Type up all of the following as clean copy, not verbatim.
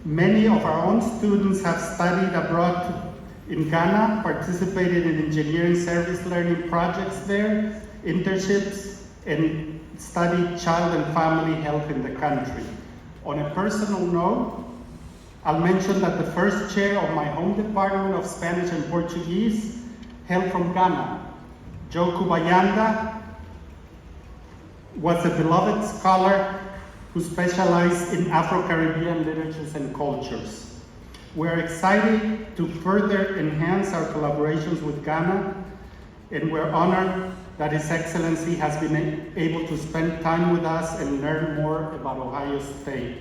Many of our own students have studied abroad in Ghana, participated in engineering service learning projects there, internships, and studied child and family health in the country. On a personal note, I'll mention that the first chair of my home department of Spanish and Portuguese hailed from Ghana. Joe Kubayanda was a beloved scholar who specialized in Afro-Caribbean literatures and cultures. We're excited to further enhance our collaborations with Ghana, and we're honored that His Excellency has been able to spend time with us and learn more about Ohio State.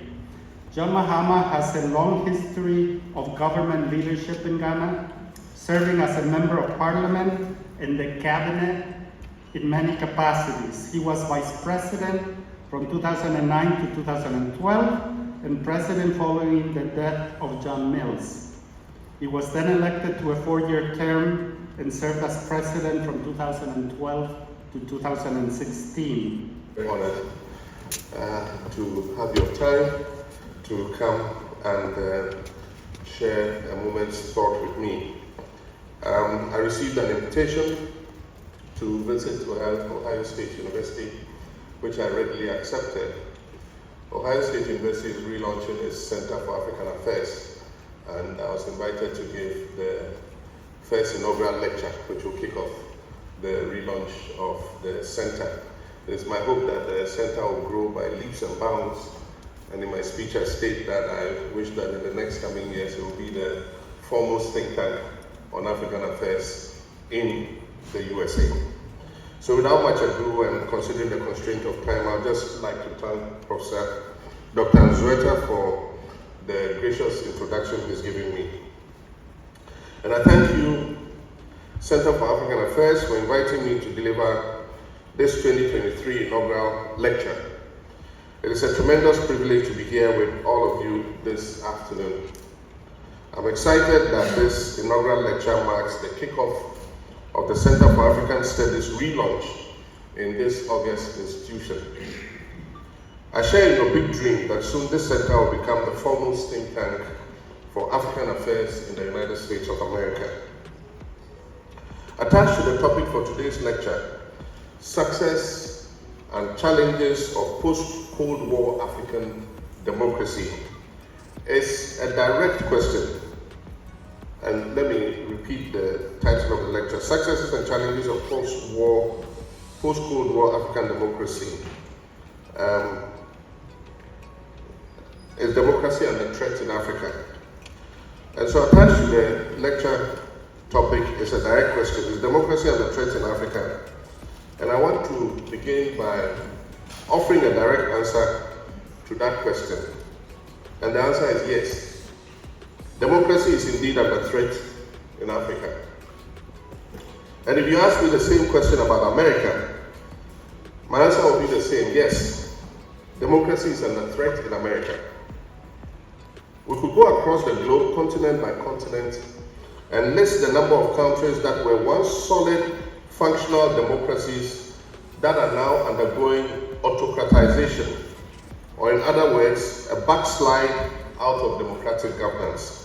John Mahama has a long history of government leadership in Ghana, serving as a member of parliament and the cabinet in many capacities. He was vice president from 2009 to 2012 and president following the death of John Mills. He was then elected to a 4-year term and served as president from 2012 to 2016. Honored to have your time to come and share a moment's thought with me. I received an invitation to visit Ohio State University, which I readily accepted. Ohio State University is relaunching its Center for African Affairs, and I was invited to give the first inaugural lecture, which will kick off the relaunch of the center. It is my hope that the center will grow by leaps and bounds, and in my speech I state that I wish that in the next coming years it will be the foremost think tank on African affairs in the USA. So without much ado and considering the constraint of time, I'd just like to thank Professor Dr. Nzueta for the gracious introduction he's given me. And I thank you, Center for African Affairs, for inviting me to deliver this 2023 inaugural lecture. It is a tremendous privilege to be here with all of you this afternoon. I'm excited that this inaugural lecture marks the kickoff of the Center for African Studies relaunch in this august institution. I share in your big dream that soon this center will become the foremost think tank for African affairs in the United States of America. Attached to the topic for today's lecture, success and challenges of post-Cold War African democracy, is a direct question. And let me repeat the title of the lecture: Successes and Challenges of Post-Cold War African Democracy. Is democracy under threat in Africa? And so attached to the lecture topic is a direct question: is democracy under threat in Africa? And I want to begin by offering a direct answer to that question. And the answer is yes. Democracy is indeed under threat in Africa. And if you ask me the same question about America, my answer will be the same: yes, democracy is under threat in America. We could go across the globe, continent by continent, and list the number of countries that were once solid, functional democracies that are now undergoing autocratization, or in other words, a backslide out of democratic governance.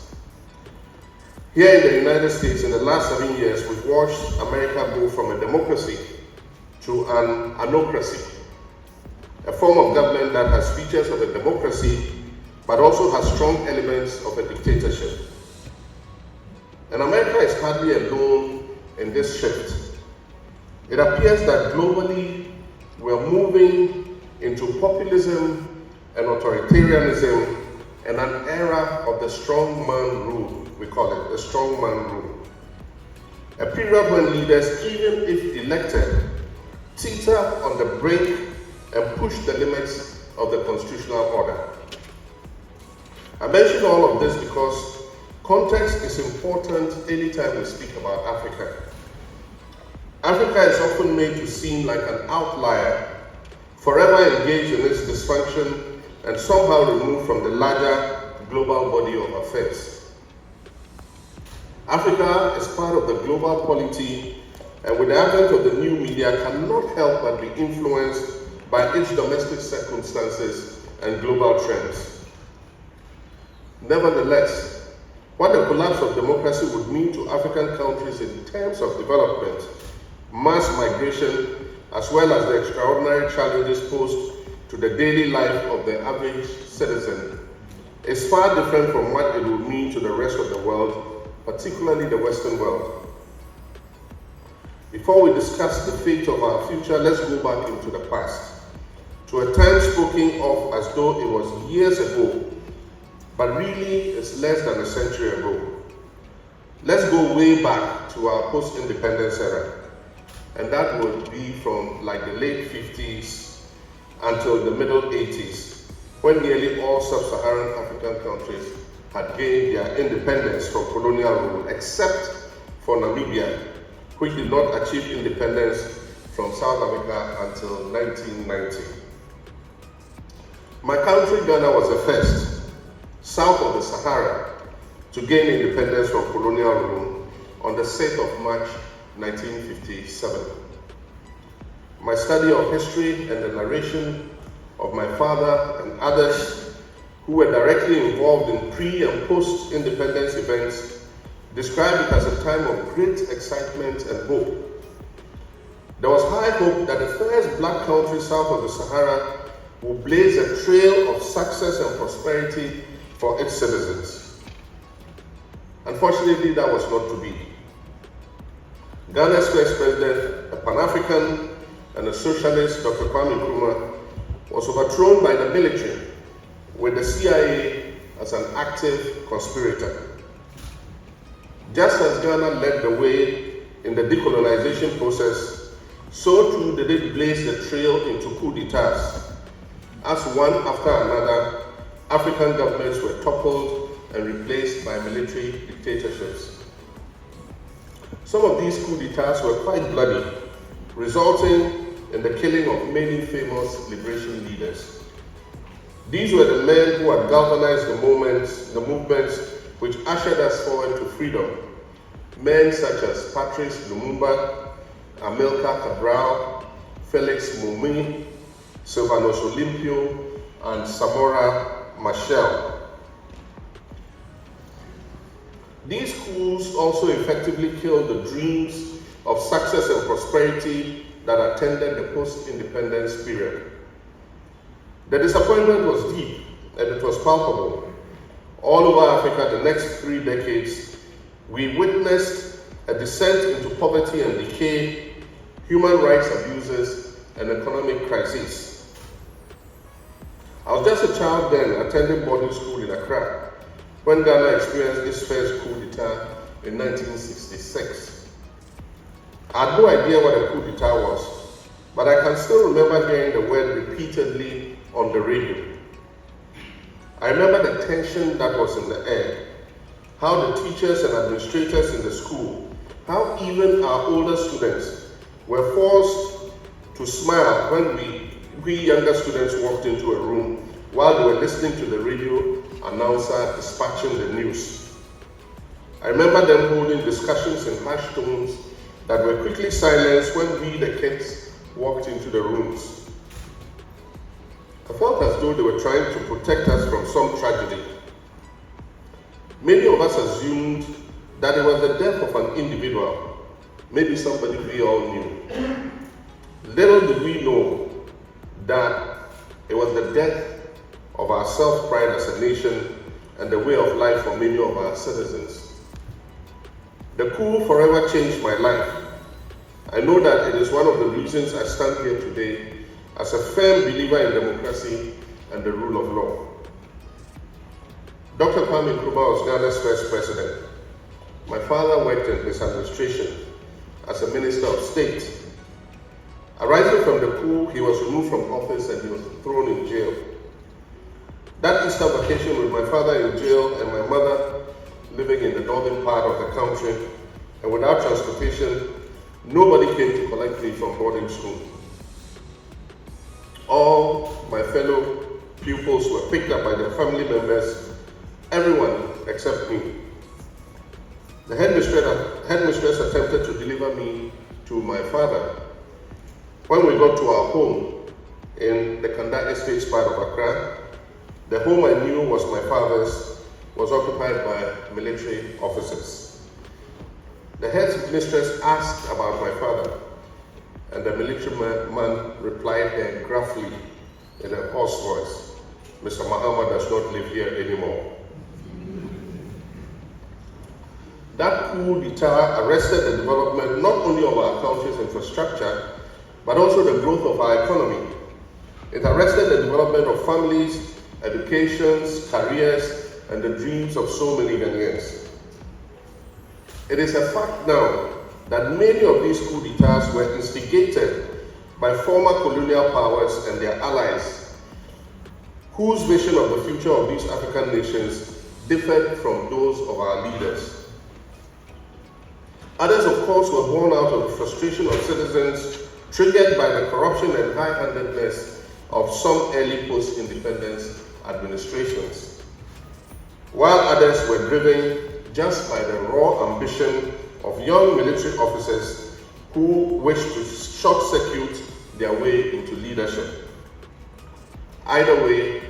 Here in the United States, in the last 7 years, we've watched America go from a democracy to an anocracy, a form of government that has features of a democracy, but also has strong elements of a dictatorship. And America is hardly alone in this shift. It appears that globally, we're moving into populism and authoritarianism and an era of the strong man rule. We call it the strong man rule. A period when leaders, even if elected, teeter on the brink and push the limits of the constitutional order. I mention all of this because context is important anytime we speak about Africa. Africa is often made to seem like an outlier, forever engaged in its dysfunction and somehow removed from the larger global body of affairs. Africa is part of the global polity, and with the advent of the new media, cannot help but be influenced by its domestic circumstances and global trends. Nevertheless, what the collapse of democracy would mean to African countries in terms of development, mass migration, as well as the extraordinary challenges posed to the daily life of the average citizen, is far different from what it would mean to the rest of the world, particularly the Western world. Before we discuss the fate of our future, let's go back into the past, to a time spoken of as though it was years ago, but really it's less than a century ago. Let's go way back to our post-independence era, and that would be from like the late 50s until the middle 80s, when nearly all sub-Saharan African countries had gained their independence from colonial rule, except for Namibia, which did not achieve independence from South Africa until 1990. My country, Ghana, was the first, south of the Sahara, to gain independence from colonial rule on the 6th of March 1957. My study of history and the narration of my father and others who were directly involved in pre- and post-independence events described it as a time of great excitement and hope. There was high hope that the first black country south of the Sahara would blaze a trail of success and prosperity for its citizens. Unfortunately, that was not to be. Ghana's first president, a Pan-African and a socialist, Dr. Kwame Nkrumah, was overthrown by the military, with the CIA as an active conspirator. Just as Ghana led the way in the decolonization process, so too did it blaze the trail into coup d'etats, as one after another, African governments were toppled and replaced by military dictatorships. Some of these coup d'etats were quite bloody, resulting in the killing of many famous liberation leaders. These were the men who had galvanized the movements which ushered us forward to freedom. Men such as Patrice Lumumba, Amilcar Cabral, Felix Mumi, Sylvanus Olympio, and Samora Machel. These coups also effectively killed the dreams of success and prosperity that attended the post-independence period. The disappointment was deep and it was palpable. All over Africa, the next 3 decades, we witnessed a descent into poverty and decay, human rights abuses, and economic crises. I was just a child then, attending boarding school in Accra, when Ghana experienced its first coup d'etat in 1966. I had no idea what a coup d'etat was, but I can still remember hearing the word repeatedly on the radio. I remember the tension that was in the air, how the teachers and administrators in the school, how even our older students were forced to smile when we younger students walked into a room while they were listening to the radio announcer dispatching the news. I remember them holding discussions in hushed tones that were quickly silenced when we, the kids, walked into the rooms. I felt as though they were trying to protect us from some tragedy. Many of us assumed that it was the death of an individual, maybe somebody we all knew. Little did we know that it was the death of our self-pride as a nation and the way of life for many of our citizens. The coup forever changed my life. I know that it is one of the reasons I stand here today as a firm believer in democracy and the rule of law. Dr. Kwame Nkrumah was Ghana's first president. My father worked in his administration as a minister of state. Arising from the coup, he was removed from office and he was thrown in jail. That Easter vacation with my father in jail and my mother living in the northern part of the country and without transportation, nobody came to collect me from boarding school. All my fellow pupils were picked up by their family members, everyone except me. The headmistress attempted to deliver me to my father. When we got to our home in the Kanda Estates part of Accra, the home I knew was my father's, was occupied by military officers. The head mistress asked about my father, and the military man replied her gruffly in a hoarse voice, "Mr. Mahama does not live here anymore." That coup d'etat arrested the development not only of our country's infrastructure, but also the growth of our economy. It arrested the development of families, educations, careers, and the dreams of so many Ghanaians. It is a fact now that many of these coup d'etats were instigated by former colonial powers and their allies, whose vision of the future of these African nations differed from those of our leaders. Others, of course, were born out of the frustration of citizens triggered by the corruption and high-handedness of some early post-independence administrations, while others were driven just by the raw ambition of young military officers who wished to short-circuit their way into leadership. Either way,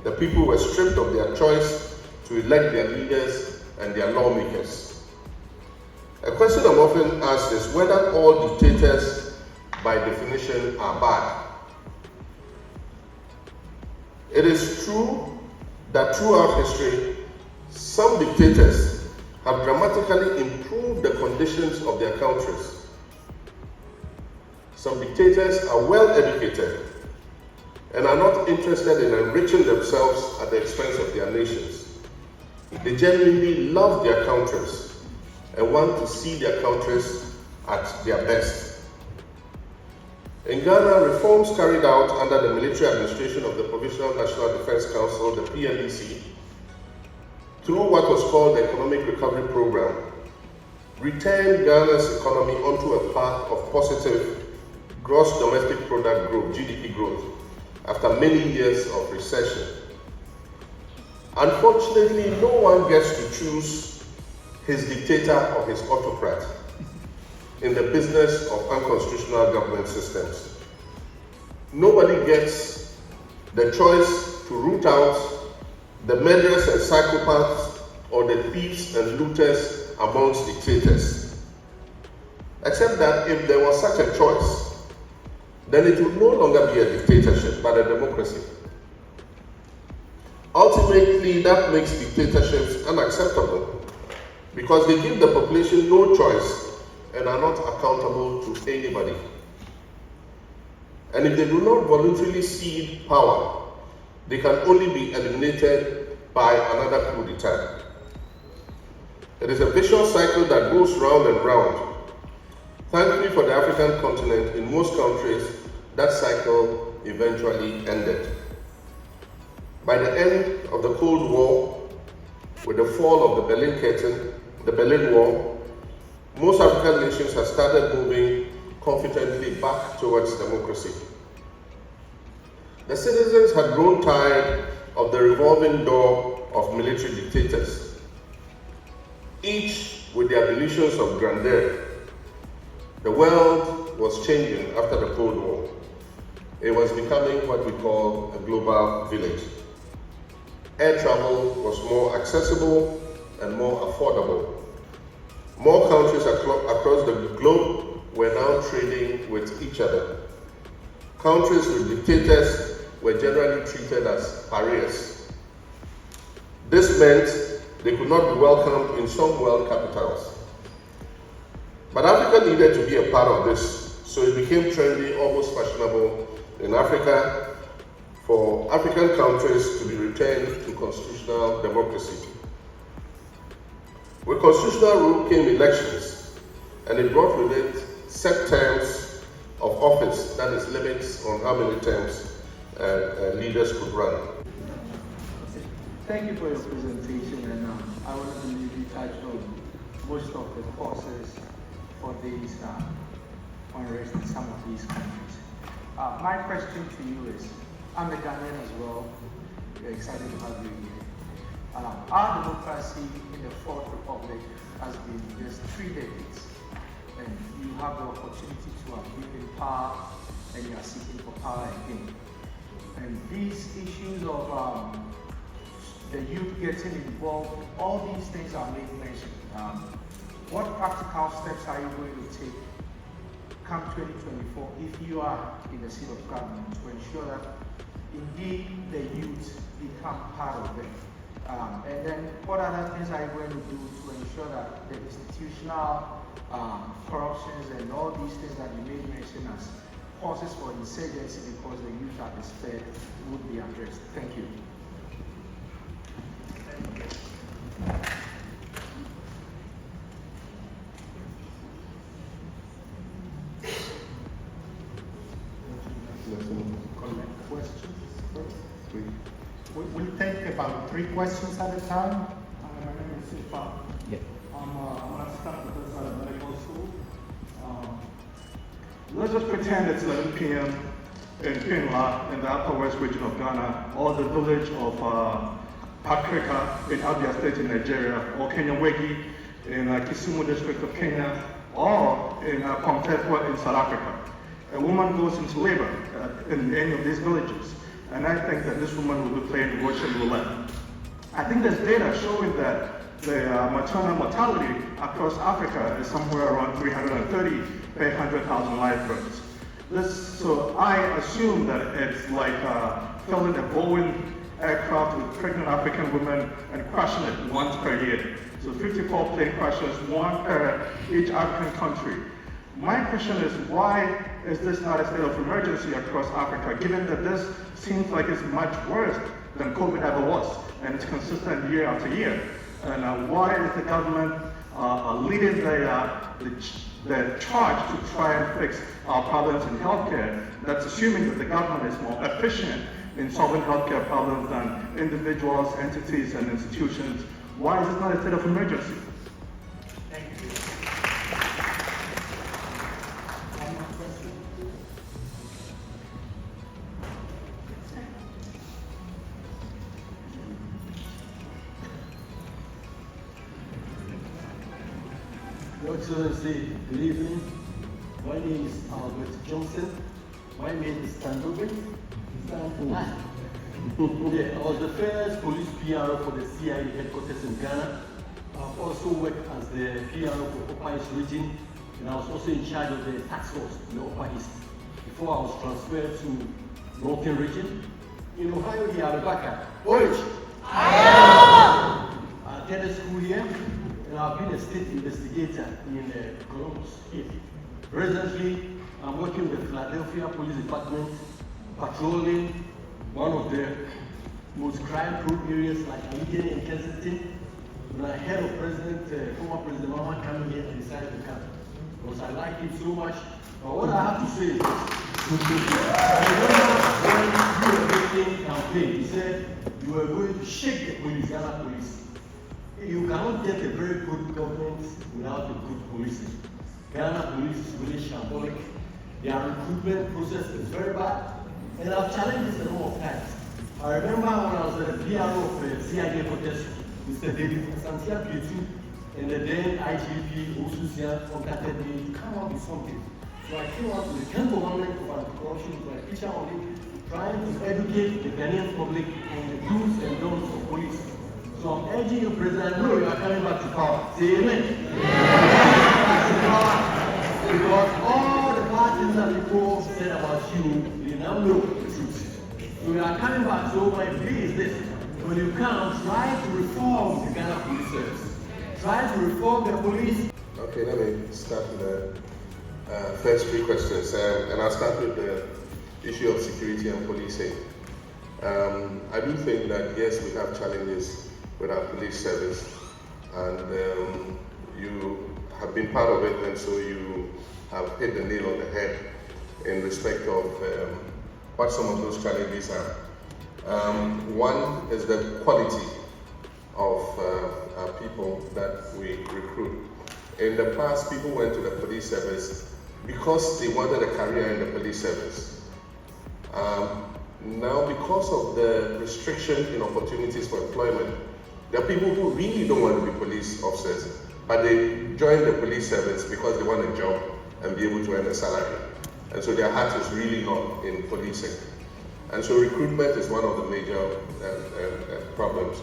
the people were stripped of their choice to elect their leaders and their lawmakers. A question I'm often asked is whether all dictators, by definition, are bad. It is true that throughout history, some dictators have dramatically improved the conditions of their countries. Some dictators are well educated and are not interested in enriching themselves at the expense of their nations. They genuinely love their countries and want to see their countries at their best. In Ghana, reforms carried out under the military administration of the Provisional National Defense Council, the PNDC, through what was called the Economic Recovery Program, returned Ghana's economy onto a path of positive gross domestic product growth, GDP growth, after many years of recession. Unfortunately, no one gets to choose his dictator or his autocrat in the business of unconstitutional government systems. Nobody gets the choice to root out the murderers and psychopaths or the thieves and looters amongst dictators. Except that if there was such a choice, then it would no longer be a dictatorship, but a democracy. Ultimately, that makes dictatorships unacceptable because they give the population no choice and are not accountable to anybody. And if they do not voluntarily cede power, they can only be eliminated by another coup d'etat. It is a vicious cycle that goes round and round. Thankfully for the African continent, in most countries, that cycle eventually ended. By the end of the Cold War, with the fall of the Berlin Curtain, the Berlin Wall, most African nations have started moving confidently back towards democracy. The citizens had grown tired of the revolving door of military dictators, each with their delusions of grandeur. The world was changing after the Cold War. It was becoming what we call a global village. Air travel was more accessible and more affordable. More countries across the globe were now trading with each other. Countries with dictators were generally treated as pariahs. This meant they could not be welcomed in some world capitals. But Africa needed to be a part of this, so it became trendy, almost fashionable in Africa for African countries to be returned to constitutional democracy. With constitutional rule came elections, and it brought with it set terms of office, that is, limits on how many terms leaders could run. Thank you for your presentation, and I want to believe you touched on most of the causes for these unrest in some of these countries. My question to you is, I'm a Ghanaian as well. We're excited to have you here. Our democracy in the Fourth Republic has been just 3 decades, and you have the opportunity to have been in power, and you are seeking for power again. And these issues of the youth getting involved, all these things are made mention. What practical steps are you going to take come 2024 if you are in the seat of government to ensure that indeed the youth become part of it? And then what other things are you going to do to ensure that the institutional corruptions and all these things that you made mention as causes for insurgency because the youth are despaired would be addressed? Thank you. We'll take about 3 questions at a time. My name is Sifa. Yeah. I'm an assistant professor at medical school. Let's just pretend it's 11 p.m. in Pinla, in the upper west region of Ghana, or the village of Pakrika in Abia State in Nigeria, or Kenyawegi in Kisumu district of Kenya, or in Pomtefwa in South Africa. A woman goes into labor in any of these villages, and I think that this woman will be playing Russian roulette. I think there's data showing that the maternal mortality across Africa is somewhere around 330 per 100,000 live births. So I assume that it's like filling a Boeing aircraft with pregnant African women and crashing it once per year. So 54 plane crashes, one per each African country. My question is, why is this not a state of emergency across Africa, given that this seems like it's much worse than COVID ever was, and it's consistent year after year? And why is the government leading the charge to try and fix our problems in healthcare? That's assuming that the government is more efficient in solving healthcare problems than individuals, entities, and institutions. Why is this not a state of emergency? Thank you. One more question. Your Excellency, good evening. My name is Albert Johnson. My name is Standover. Yeah, I was the first police PRO for the CIA headquarters in Ghana. I've also worked as the PRO for Upper East region, and I was also in charge of the task force in the Upper East before I was transferred to Northern region. In Ohio, the Arabaka. Orange. I attended school here, and I've been a state investigator in Columbus State. Presently, I'm working with the Philadelphia Police Department, patrolling one of the most crime-prone areas like Allegheny and Kensington. When I heard of former President Mahama coming here, I decided to come because I like him so much. But what I have to say is this. I remember when you were making campaign, he said you were going to shake the police, Ghana police. You cannot get a very good government without a good policing. Ghana police is really shambolic. Their recruitment process is very bad. And I've challenged this a number of times. I remember when I was at the PRO of the CIA protest, Mr. David Santia Pietu and the then IGP OSU contacted me to come up with something. So I came out with the Ghana government of anti-corruption with my picture on it, trying to educate the Ghanaian public on the do's and don'ts of police. So I'm urging you, President, no, you are coming back to power. Say amen. Because all the bad things that people said about you, they now know the truth. So we are coming back. So my plea is this: when you come, try to reform the Ghana police service. Try to reform the police. Okay, let me start with the first 3 questions, and I'll start with the issue of security and policing. I do think that yes, we have challenges with our police service, and you have been part of it, and so you have hit the nail on the head in respect of what some of those challenges are. One is the quality of people that we recruit. In the past, people went to the police service because they wanted a career in the police service. Now, because of the restriction in opportunities for employment, there are people who really don't want to be police officers, but they join the police service because they want a job and be able to earn a salary. And so their heart is really not in policing. And so recruitment is one of the major problems.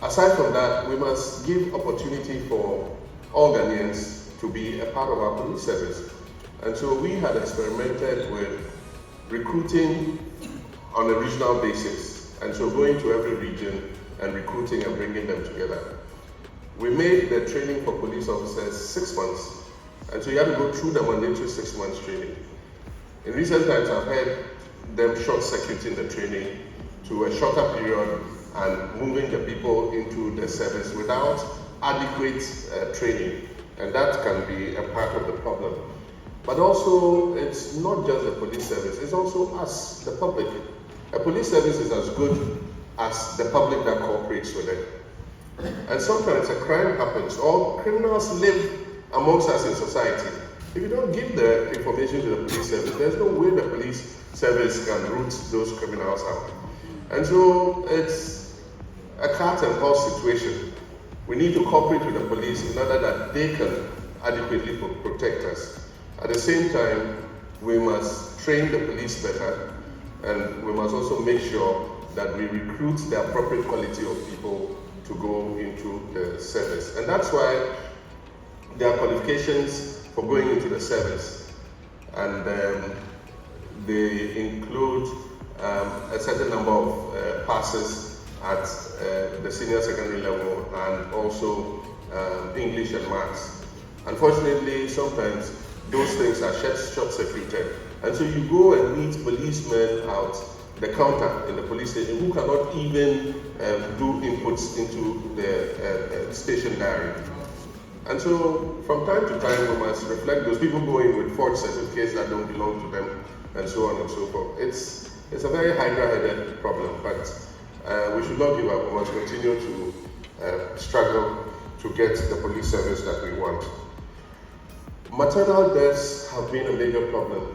Aside from that, we must give opportunity for all Ghanaians to be a part of our police service. And so we had experimented with recruiting on a regional basis. And so going to every region and recruiting and bringing them together. We made the training for police officers 6 months. And so you have to go through the mandatory 6 months training. In recent times, I've heard them short-circuiting the training to a shorter period and moving the people into the service without adequate training. And that can be a part of the problem. But also, it's not just the police service, it's also us, the public. A police service is as good as the public that cooperates with it. And sometimes a crime happens, or criminals live amongst us in society. If you don't give the information to the police service, there's no way the police service can root those criminals out. And so it's a cat and horse situation. We need to cooperate with the police in order that they can adequately protect us. At the same time, we must train the police better, and we must also make sure that we recruit the appropriate quality of people to go into the service. And that's why there are qualifications for going into the service. And they include a certain number of passes at the senior secondary level, and also English and maths. Unfortunately, sometimes those things are short-circuited. And so you go and meet policemen out the counter in the police station who cannot even do inputs into the station diary. And so from time to time we must reflect those people going with forged certificates that don't belong to them, and so on and so forth. It's a very hydra-headed problem, but we should not give up. We must continue to struggle to get the police service that we want. Maternal deaths have been a major problem.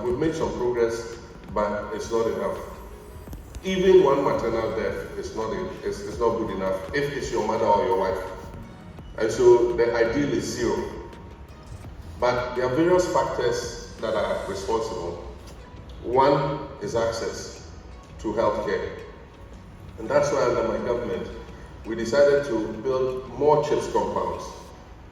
We've made some progress, but it's not enough. Even one maternal death is not good enough if it's your mother or your wife. And so the ideal is 0. But there are various factors that are responsible. One is access to healthcare. And that's why under my government, we decided to build more CHIPS compounds.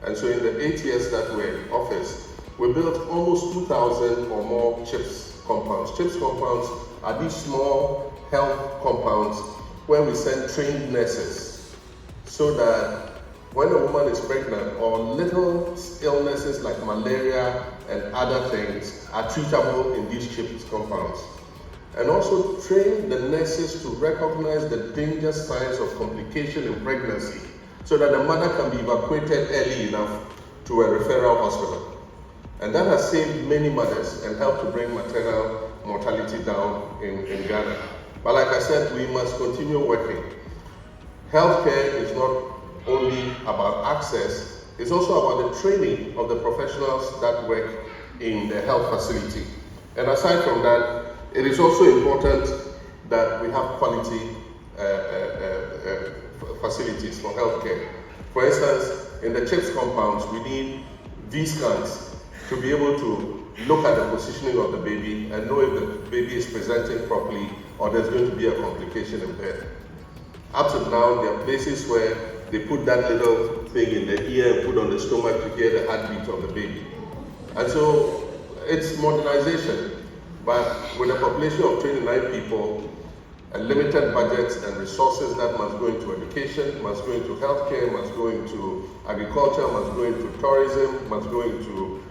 And so in the 8 years that we're in office, we built almost 2,000 or more CHIPS compounds. CHIPS compounds are these small health compounds where we send trained nurses so that when a woman is pregnant, or little illnesses like malaria and other things are treatable in these CHIPS compounds. And also train the nurses to recognize the danger signs of complication in pregnancy so that the mother can be evacuated early enough to a referral hospital. And that has saved many mothers and helped to bring maternal mortality down in Ghana. But like I said, we must continue working. Healthcare is not only about access, it's also about the training of the professionals that work in the health facility. And aside from that, it is also important that we have quality facilities for healthcare. For instance, in the CHIPS compounds, we need V-scans to be able to look at the positioning of the baby and know if the baby is presenting properly or there's going to be a complication in birth. Up to now, there are places where they put that little thing in the ear and put on the stomach to hear the heartbeat of the baby. And so it's modernization, but with a population of 29 people, a limited budget and resources that must go into education, must go into healthcare, must go into agriculture, must go into tourism, must go into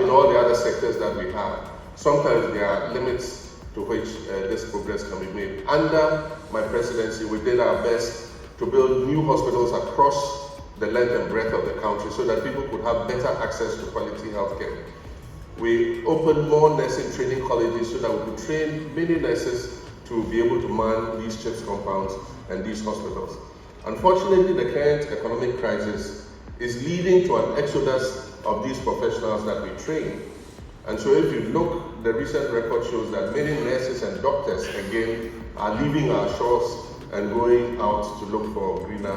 all the other sectors that we have. Sometimes there are limits to which this progress can be made. Under my presidency, we did our best to build new hospitals across the length and breadth of the country so that people could have better access to quality healthcare. We opened more nursing training colleges so that we could train many nurses to be able to man these CHIPS compounds and these hospitals. Unfortunately, the current economic crisis is leading to an exodus of these professionals that we train. And so if you look, the recent record shows that many nurses and doctors, again, are leaving our shores and going out to look for greener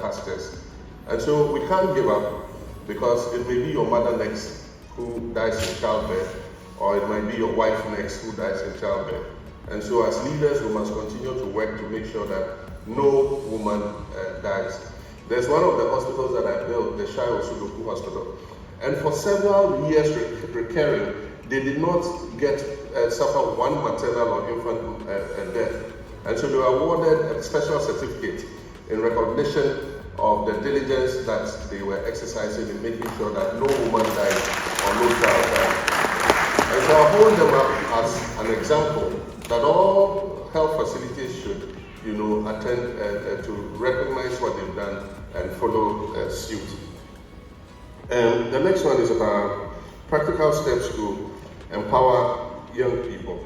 pastures. And so we can't give up, because it may be your mother next who dies in childbirth, or it might be your wife next who dies in childbirth. And so as leaders, we must continue to work to make sure that no woman dies. There's one of the hospitals that I built, the Shai Osudoku Hospital, and for several years recurring, they did not suffer one maternal or infant death. And so they were awarded a special certificate in recognition of the diligence that they were exercising in making sure that no woman died or no child died. And so I hold them up as an example that all health facilities should, attend to recognize what they've done and follow suit. The next one is about practical steps to empower young people.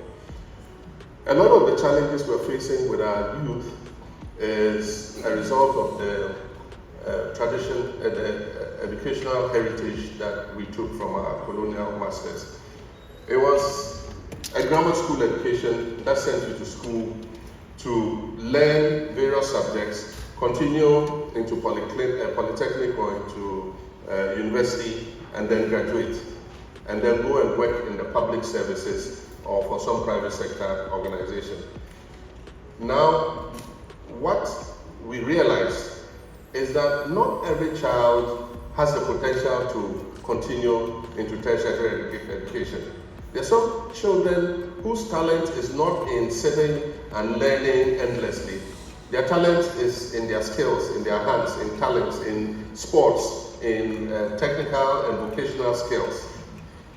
A lot of the challenges we're facing with our youth is a result of the tradition and the educational heritage that we took from our colonial masters. It was a grammar school education that sent you to school to learn various subjects, continue into polytechnic or into university, and then graduate, and then go and work in the public services or for some private sector organization. Now, what we realize is that not every child has the potential to continue into tertiary education. There are some children whose talent is not in sitting and learning endlessly. Their talent is in their skills, in their hands, in talents, in sports, in technical and vocational skills.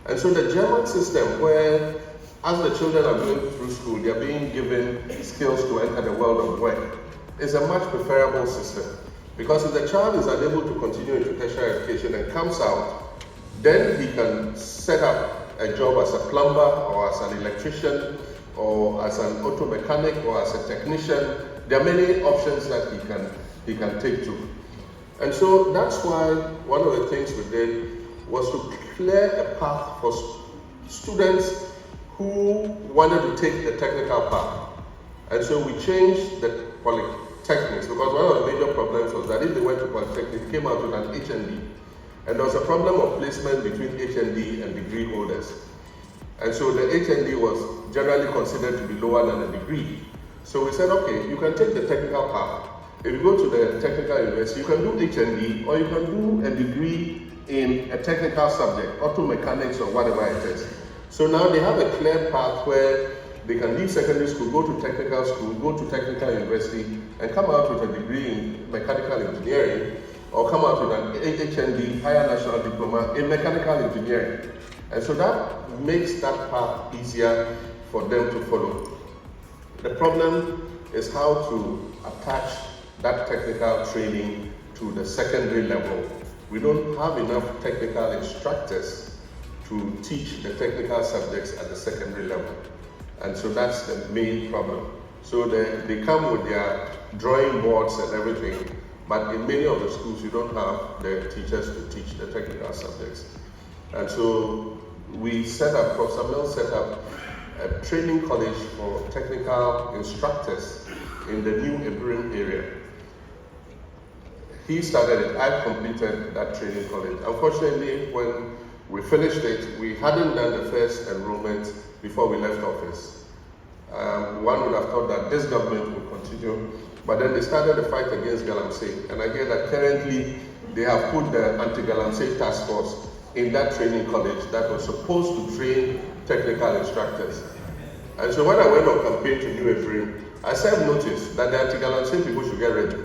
And so the German system, where as the children are going through school, they are being given skills to enter the world of work, is a much preferable system. Because if the child is unable to continue into tertiary education and comes out, then he can set up a job as a plumber or as an electrician or as an auto mechanic or as a technician. There are many options that he can take to. And so that's why one of the things we did was to clear a path for students who wanted to take the technical path. And so we changed the polytechnics, because one of the major problems was that if they went to polytechnic, they came out with an HND. And there was a problem of placement between HND and degree holders. And so the HND was generally considered to be lower than a degree. So we said, okay, you can take the technical path. If you go to the technical university, you can do HND or you can do a degree in a technical subject, auto mechanics or whatever it is. So now they have a clear path where they can leave secondary school, go to technical school, go to technical university, and come out with a degree in mechanical engineering, or come out with an HND, higher national diploma in mechanical engineering. And so that makes that path easier for them to follow. The problem is how to attach that technical training to the secondary level. We don't have enough technical instructors to teach the technical subjects at the secondary level. And so that's the main problem. So they come with their drawing boards and everything, but in many of the schools you don't have the teachers to teach the technical subjects. And so we set up, Professor Mill set up a training college for technical instructors in the new Ibrahim area. He started it, I completed that training college. Unfortunately, when we finished it, we hadn't done the first enrollment before we left office. One would have thought that this government would continue, but then they started the fight against Galamsey. And I hear that currently they have put the anti-Galamsey task force in that training college that was supposed to train technical instructors. And so when I went on campaign to New Ephraim, I served notice that the anti-Galamsey people should get ready.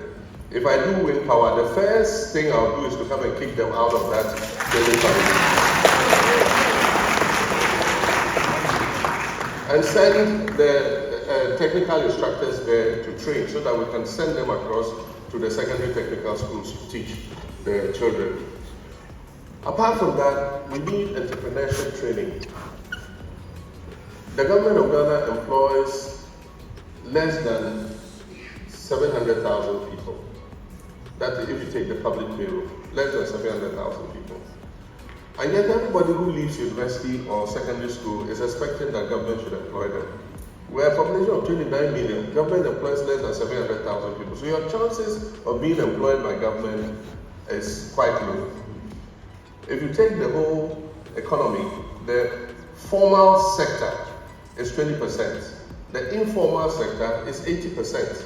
If I do win power, the first thing I'll do is to come and kick them out of that training college. And send the technical instructors there to train so that we can send them across to the secondary technical schools to teach the children. Apart from that, we need entrepreneurship training. The government of Ghana employs less than 700,000 people. That is, if you take the public payroll, less than 700,000 people. And yet everybody who leaves university or secondary school is expecting that government should employ them. We're a population of 29 million, government employs less than 700,000 people. So your chances of being employed by government is quite low. If you take the whole economy, the formal sector is 20%. The informal sector is 80%.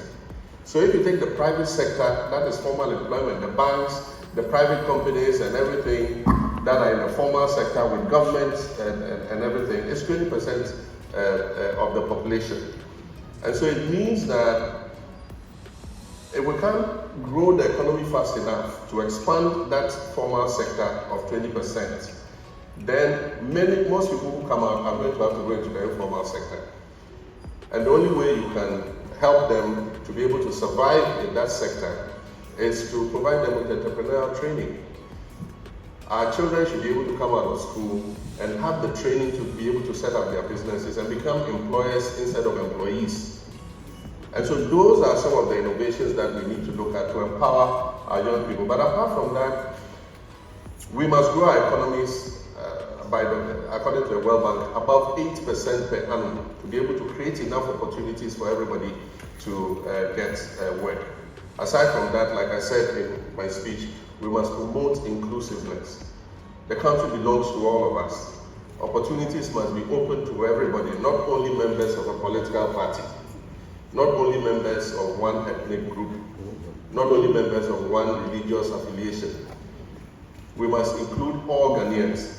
So if you take the private sector, that is formal employment, the banks, the private companies and everything that are in the formal sector with governments and everything, it's 20% of the population. And so it means that if we can't grow the economy fast enough to expand that formal sector of 20%, then most people who come out are going to have to go into the informal sector. And the only way you can help them to be able to survive in that sector is to provide them with entrepreneurial training. Our children should be able to come out of school and have the training to be able to set up their businesses and become employers instead of employees. And so those are some of the innovations that we need to look at to empower our young people. But apart from that, we must grow our economies according to the World Bank, above 8% per annum to be able to create enough opportunities for everybody to get work. Aside from that, like I said in my speech, we must promote inclusiveness. The country belongs to all of us. Opportunities must be open to everybody, not only members of a political party, not only members of one ethnic group, not only members of one religious affiliation. We must include all Ghanaians.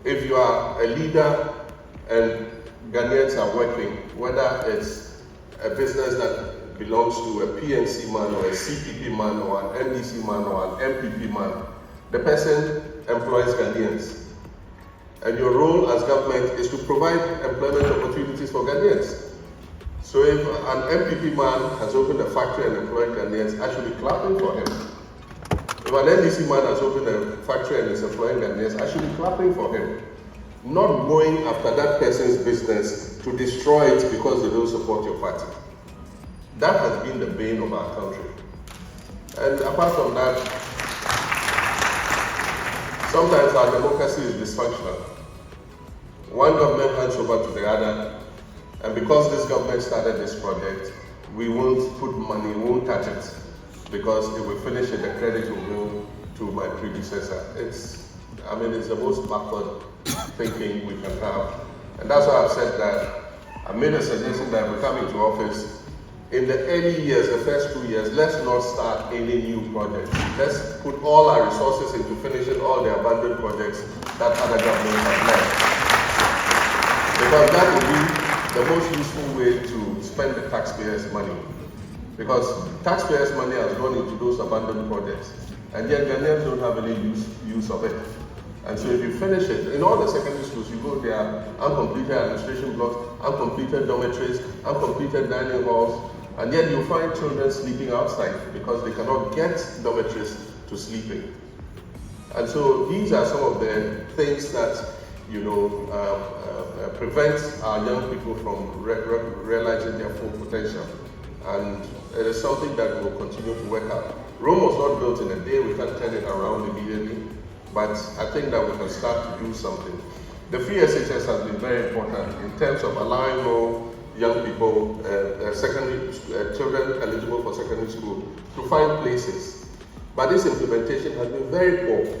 If you are a leader and Ghanaians are working, whether it's a business that belongs to a PNC man or a CPP man or an MDC man or an MPP man, the person employs Ghanaians. And your role as government is to provide employment opportunities for Ghanaians. So if an MPP man has opened a factory and employed Ghanaians, I should be clapping for him. If an NDC man has opened a factory and is employing Ghanaians, I should be clapping for him. Not going after that person's business to destroy it because they don't support your party. That has been the bane of our country. And apart from that, sometimes our democracy is dysfunctional. One government hands over to the other, and because this government started this project, we won't put money, we won't touch it. Because if we finish it, the credit will go to my predecessor. It's the most backward thinking we can have. And that's why I've said that I made a suggestion that we come into office, in the early years, the first 2 years, let's not start any new projects. Let's put all our resources into finishing all the abandoned projects that other governments have left. Because that will be the most useful way to spend the taxpayers' money. Because taxpayers' money has gone into those abandoned projects, and yet Ghanaians don't have any use of it. And so if you finish it, in all the secondary schools, you go there, uncompleted administration blocks, uncompleted dormitories, uncompleted dining halls, and yet you find children sleeping outside because they cannot get dormitories to sleep in. And so these are some of the things that prevent our young people from realizing their full potential. And it is something that we'll continue to work out. Rome was not built in a day, we can't turn it around immediately, but I think that we can start to do something. The free SHS has been very important in terms of allowing more young people, children eligible for secondary school, to find places. But this implementation has been very poor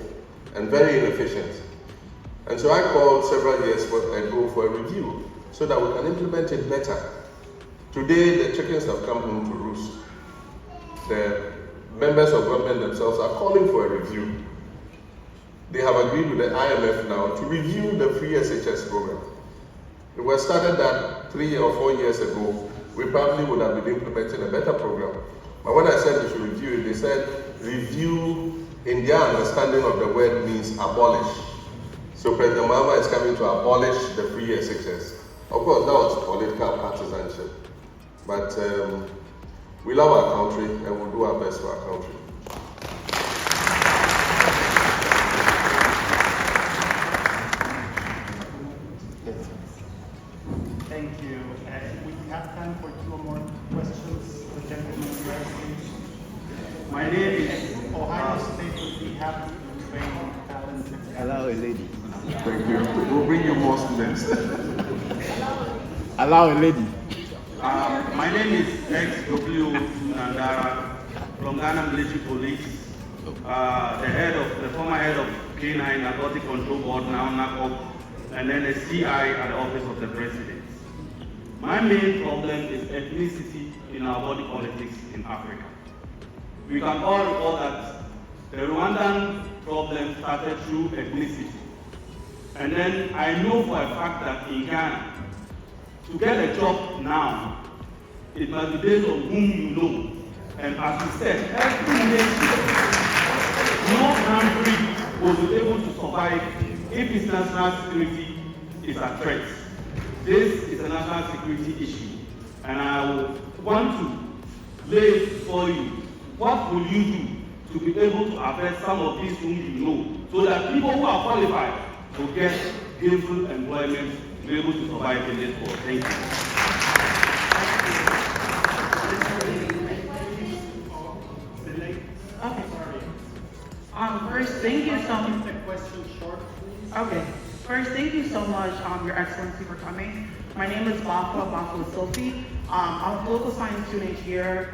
and very inefficient. And so I called several years ago for a review so that we can implement it better. Today, the chickens have come home to roost. The members of government themselves are calling for a review. They have agreed with the IMF now to review the free SHS program. If we started that 3 or 4 years ago, we probably would have been implementing a better program. But when I said we should review it, they said review in their understanding of the word means abolish. So President Mahama is coming to abolish the free SHS. Of course, that was political partisanship. But we love our country and we'll do our best for our country. Thank you. We have time for 2 more questions. The gentleman here, please. My name is Ohio State would be happy to train talented. Allow a lady. Thank you. We'll bring you more students. Allow a lady. My name is XW Nandara from Ghana Military Police, the former head of K9 Narcotic Control Board, now NACOP, and then a CI at the Office of the President. My main problem is ethnicity in our body politics in Africa. We can all recall that the Rwandan problem started through ethnicity. And then I know for a fact that in Ghana, to get a job now, it must be based on whom you know. And as we said, every nation, no country will be able to survive if its national security is at threat. This is a national security issue. And I would want to lay it for you. What will you do to be able to affect some of these whom you know, so that people who are qualified will get gainful employment to be able to survive in this world? Thank you. First, thank you so much. The question short, please. Okay. First, thank you so much, Your Excellency, for coming. My name is Bafa Sophie. I'm a political science student here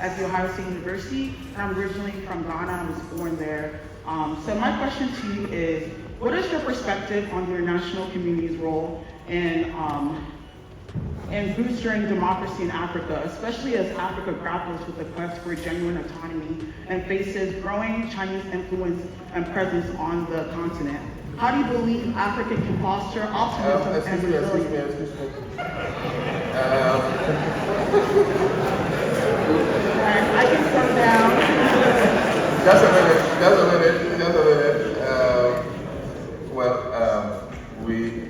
at the Ohio State University, and I'm originally from Ghana. I was born there. So my question to you is, what is your perspective on the international community's role in boosting democracy in Africa, especially as Africa grapples with the quest for genuine autonomy and faces growing Chinese influence and presence on the continent? How do you believe Africa can foster optimism and resilience? Excuse me. I can slow down. Just a minute.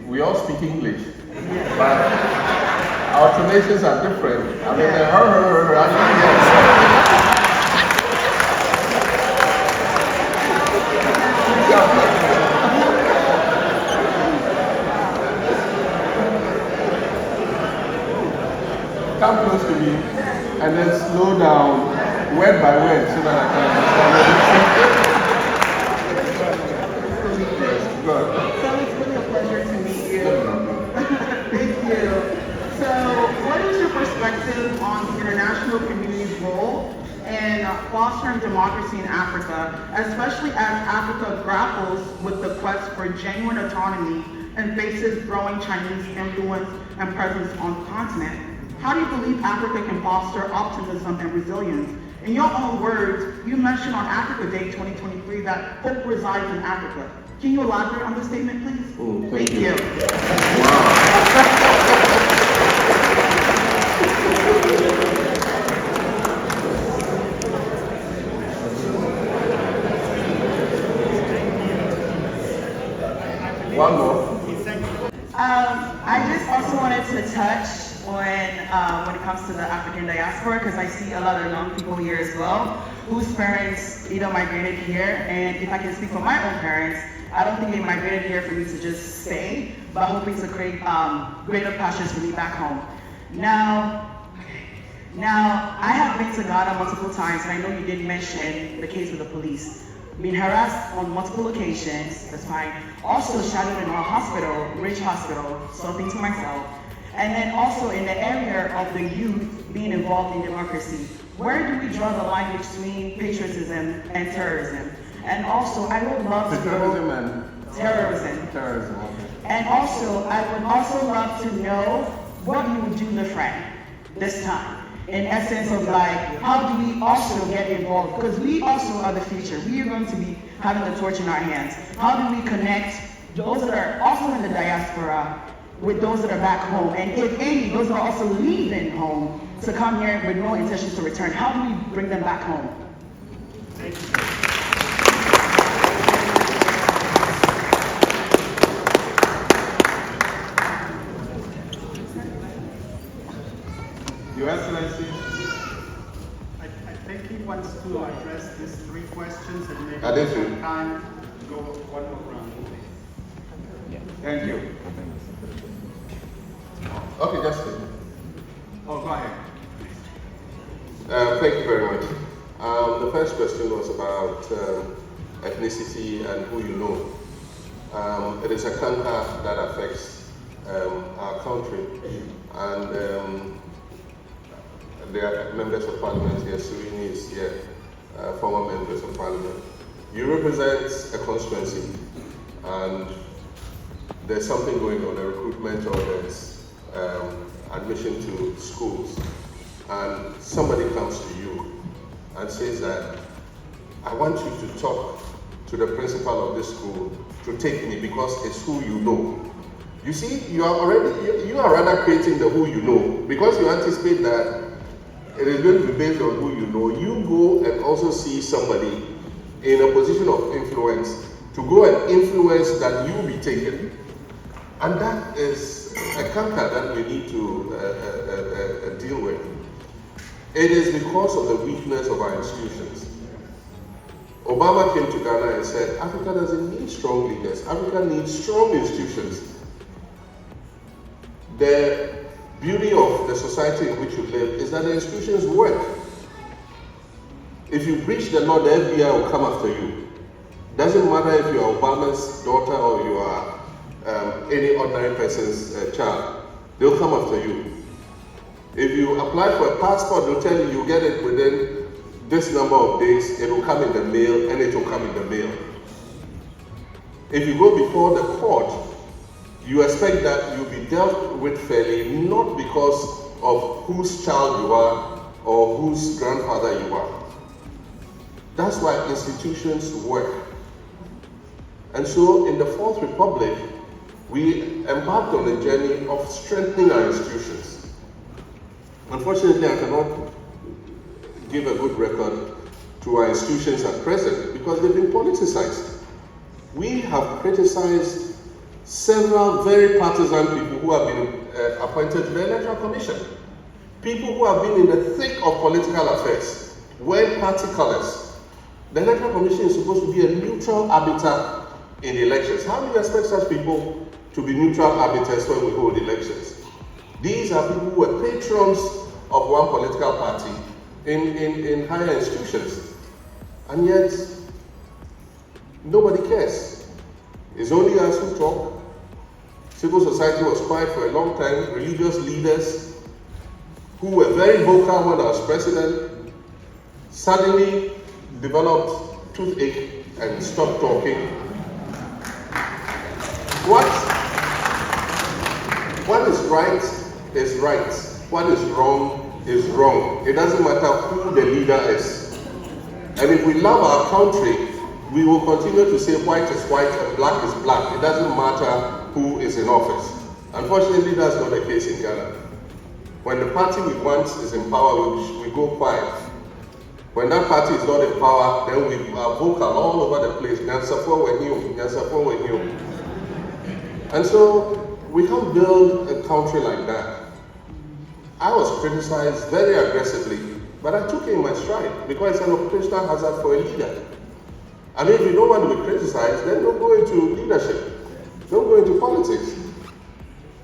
We all speak English, but our tonations are different. I mean, come close to me and then slow down word by word so that I can understand. Good. So it's really a pleasure to meet you. Thank you. So what is your perspective on the international community's role in fostering democracy in Africa, especially as Africa grapples with the quest for genuine autonomy and faces growing Chinese influence and presence on the continent? How do you believe Africa can foster optimism and resilience? In your own words, you mentioned on Africa Day 2023 that hope resides in Africa. Can you elaborate on this statement, please? Thank you. One more. I just also wanted to touch on when it comes to the African diaspora, because I see a lot of young people here as well whose parents either migrated here, and if I can speak for my own parents, I don't think they migrated here for me to just stay, but hoping to create greater pastures for me back home. Now, I have been to Ghana multiple times, and I know you did mention the case of the police. Being harassed on multiple occasions, that's fine. Also shadowed in our hospital, Ridge Hospital, something to myself. And then also in the area of the youth being involved in democracy. Where do we draw the line between patriotism and terrorism? And also, I would love to know... Terrorism. Okay. And also, I would also love to know what you would do different this time. In essence of like, how do we also get involved? Because we also are the future. We are going to be having the torch in our hands. How do we connect those that are also in the diaspora with those that are back home? And if any, those that are also leaving home to come here with no intention to return, how do we bring them back home? Thank you. Your Excellency. I think he wants to address these three questions and maybe I did too. some time to go one more round. Thank you. Okay, Justin. Oh, go ahead. Thank you very much. The first question was about ethnicity and who you know. It is a canker that affects our country, and there are members of parliament here, Surini is here, former members of parliament. You represent a constituency, and there's something going on, a recruitment or there's admission to schools, and somebody comes to you and says that, I want you to talk to the principal of this school to take me because it's who you know. You see, you are rather creating the who you know, because you anticipate that it is going to be based on who you know. You go and also see somebody in a position of influence to go and influence that you be taken. And that is a canker that we need to deal with. It is because of the weakness of our institutions. Obama came to Ghana and said, Africa doesn't need strong leaders. Africa needs strong institutions. The beauty of the society in which you live is that the institutions work. If you breach the law, the FBI will come after you. Doesn't matter if you are Obama's daughter or you are any ordinary person's child. They'll come after you. If you apply for a passport, they'll tell you get it within this number of days, it will come in the mail, and it will come in the mail. If you go before the court, you expect that you'll be dealt with fairly, not because of whose child you are or whose grandfather you are. That's why institutions work. And so in the Fourth Republic, we embarked on a journey of strengthening our institutions. Unfortunately, I cannot give a good record to our institutions at present because they've been politicized. We have criticized several very partisan people who have been appointed to the Electoral Commission. People who have been in the thick of political affairs, wearing party colors. The Electoral Commission is supposed to be a neutral arbiter in elections. How do you expect such people to be neutral arbiters when we hold elections? These are people who are patrons of one political party in higher institutions, and yet nobody cares. It's only us who talk. Civil society was quiet for a long time. Religious leaders who were very vocal when I was president suddenly developed toothache and stopped talking. What is right is right. What is wrong is wrong. It doesn't matter who the leader is. And if we love our country, we will continue to say white is white and black is black. It doesn't matter who is in office. Unfortunately, that's not the case in Ghana. When the party we want is in power, we go quiet. When that party is not in power, then we are vocal all over the place. And so we can't build a country like that. I was criticized very aggressively, but I took it in my stride because it's an occupational hazard for a leader. I mean, if you don't want to be criticized, then don't go into leadership. Don't go into politics.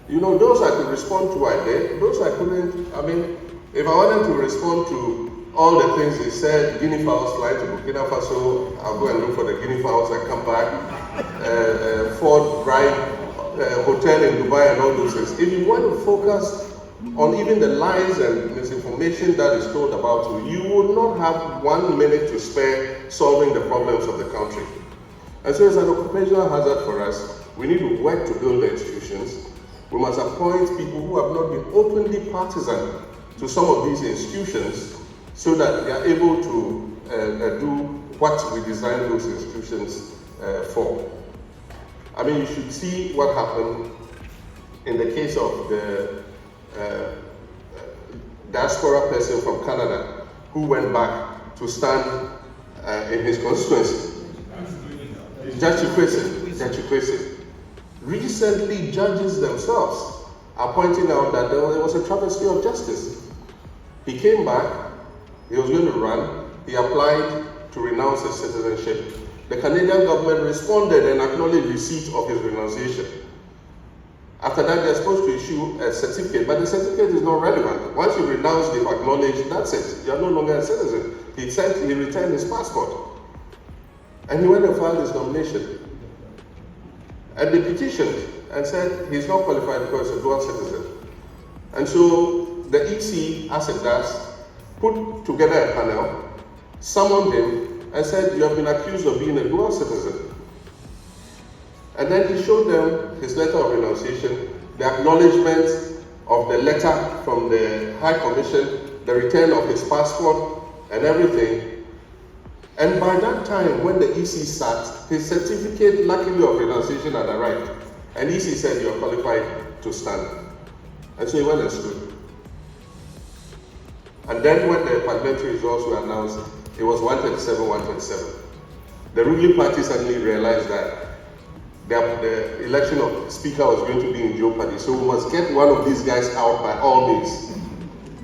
You know, those I could respond to I did. Those I couldn't. I mean, if I wanted to respond to all the things he said, guinea fowls fly to Burkina Faso, I'll go and look for the guinea fowls and come back. Ford Drive hotel in Dubai and all those things. If you want to focus on even the lies and misinformation that is told about you, you would not have 1 minute to spare solving the problems of the country. And so it's an occupational hazard for us. We need to work to build the institutions. We must appoint people who have not been openly partisan to some of these institutions so that they are able to do what we designed those institutions for. I mean, you should see what happened in the case of the diaspora person from Canada who went back to stand in his constituency. Judge Chukwese. Recently, judges themselves are pointing out that there was a travesty of justice. He came back, he was going to run, he applied to renounce his citizenship. The Canadian government responded and acknowledged receipt of his renunciation. After that, they're supposed to issue a certificate, but the certificate is not relevant. Once you renounce, they've acknowledged, that's it. You're no longer a citizen. He returned his passport. And he went and filed his nomination. And they petitioned and said he's not qualified because he's a dual citizen. And so the EC, as it does, put together a panel, summoned him, and said, you have been accused of being a dual citizen. And then he showed them his letter of renunciation, the acknowledgement of the letter from the High Commission, the return of his passport and everything. And by that time, when the EC sat, his certificate, luckily of renunciation, had arrived. And EC said, "You are qualified to stand." And so he went and stood. And then when the parliamentary results were announced, it was 137, 137. The ruling party suddenly realized that the election of speaker was going to be in jeopardy. So we must get one of these guys out by all means.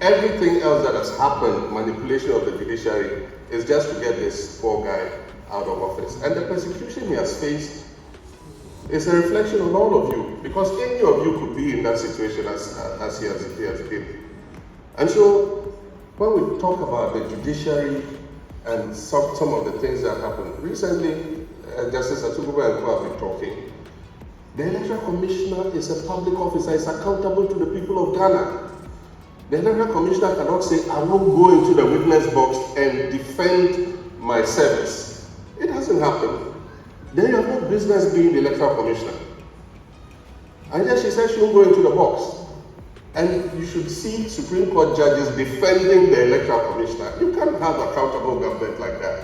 Everything else that has happened, manipulation of the judiciary, is just to get this poor guy out of office. And the persecution he has faced is a reflection on all of you, because any of you could be in that situation as he has been. And so, when we talk about the judiciary and some of the things that happened, recently, Justice Atuguba and Co have been talking. The Electoral Commissioner is a public officer, is accountable to the people of Ghana. The Electoral Commissioner cannot say, "I won't go into the witness box and defend my service." It hasn't happened. Then you have no business being the Electoral Commissioner. And yet she said she won't go into the box. And you should see Supreme Court judges defending the Electoral Commissioner. You can't have accountable government like that.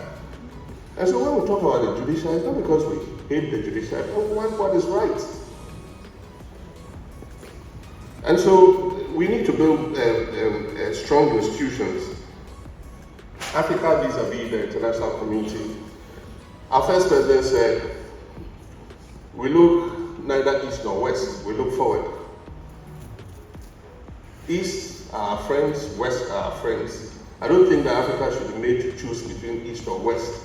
And so when we talk about the judiciary, it's not because we hate the judiciary, but we want what is right. And so we need to build strong institutions. Africa vis-a-vis the international community. Our first president said, we look neither east nor west, we look forward. East are our friends, west are our friends. I don't think that Africa should be made to choose between east or west.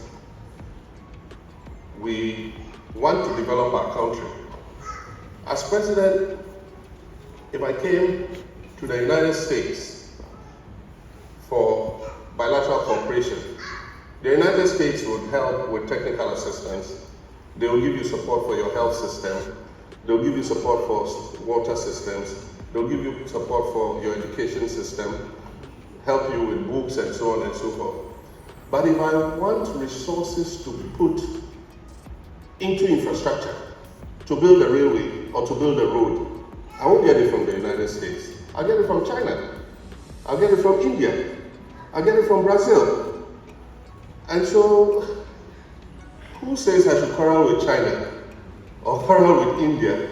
We want to develop our country. As president, if I came to the United States for bilateral cooperation, the United States would help with technical assistance. They will give you support for your health system. They'll give you support for water systems. They'll give you support for your education system, help you with books and so on and so forth. But if I want resources to be put into infrastructure, to build a railway or to build a road, I won't get it from the United States. I'll get it from China. I'll get it from India. I'll get it from Brazil. And so, who says I should quarrel with China or quarrel with India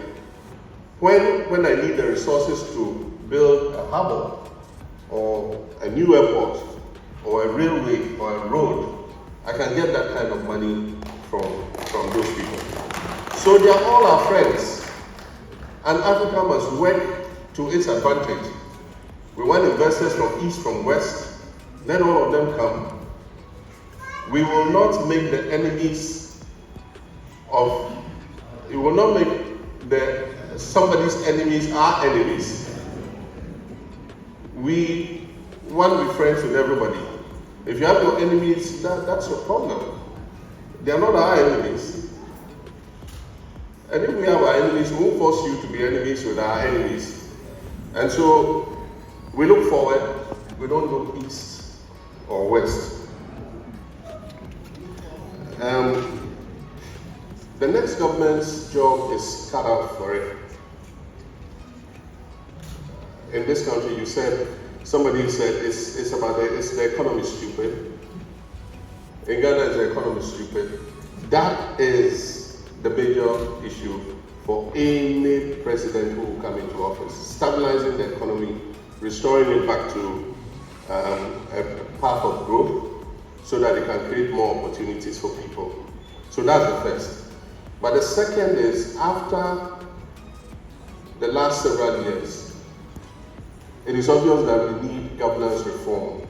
when I need the resources to build a harbor or a new airport or a railway or a road? I can get that kind of money from those people. So they are all our friends, and Africa must work to its advantage. We want investors from east, from west. Let all of them come. We will not make the enemies of, we will not make somebody's enemies our enemies. We want to be friends with everybody. If you have your enemies, that's your problem. They are not our enemies. And if we have our enemies, we won't force you to be enemies with our enemies. And so we look forward, we don't look east or west. The next government's job is cut out for it. In this country, somebody said it's the economy stupid. In Ghana, the economy stupid. That is the major issue for any president who will come into office. Stabilizing the economy, restoring it back to a path of growth so that it can create more opportunities for people. So that's the first. But the second is, after the last several years, it is obvious that we need governance reform.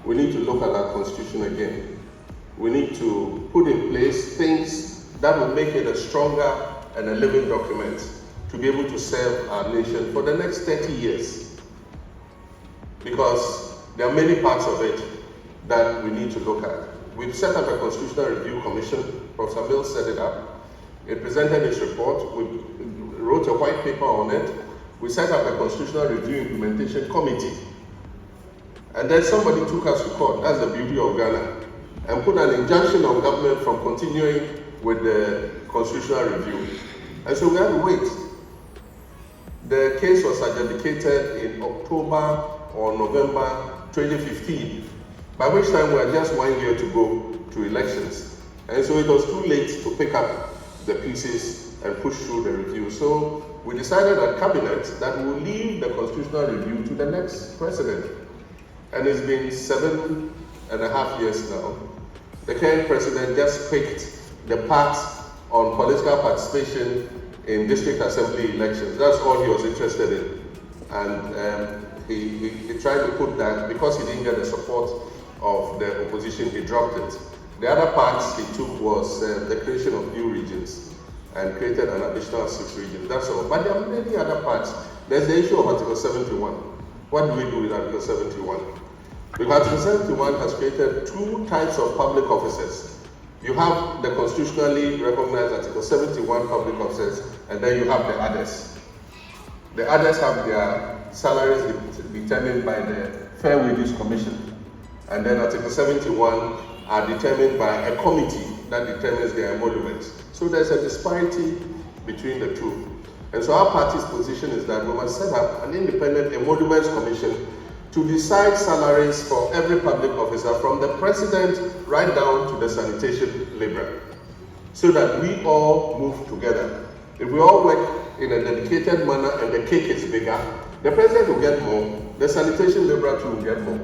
We need to look at our constitution again. We need to put in place things that will make it a stronger and a living document to be able to serve our nation for the next 30 years. Because there are many parts of it that we need to look at. We've set up a Constitutional Review Commission. Professor Mills set it up. It presented its report. We wrote a white paper on it. We set up a Constitutional Review Implementation Committee. And then somebody took us to court. That's the beauty of Ghana. And put an injunction on government from continuing with the Constitutional Review. And so we have to wait. The case was adjudicated in October or November 2015, by which time we had just 1 year to go to elections. And so it was too late to pick up the pieces and push through the review. So we decided at Cabinet that we will leave the constitutional review to the next president. And it's been 7.5 years now. The current president just picked the part on political participation in district assembly elections. That's all he was interested in. And he tried to put that, because he didn't get the support of the opposition, he dropped it. The other parts he took was the creation of new regions and created an additional 6 regions. That's all. But there are many other parts. There's the issue of Article 71. What do we do with Article 71? Because Article 71 has created 2 types of public officers. You have the constitutionally recognized Article 71 public officers, and then you have the others. The others have their salaries determined by the Fair Wages Commission. And then Article 71 are determined by a committee that determines their emoluments. So there's a disparity between the two. And so our party's position is that we must set up an independent emoluments commission to decide salaries for every public officer, from the president right down to the sanitation laborer, so that we all move together. If we all work in a dedicated manner and the cake is bigger, the president will get more, the sanitation laborer too will get more.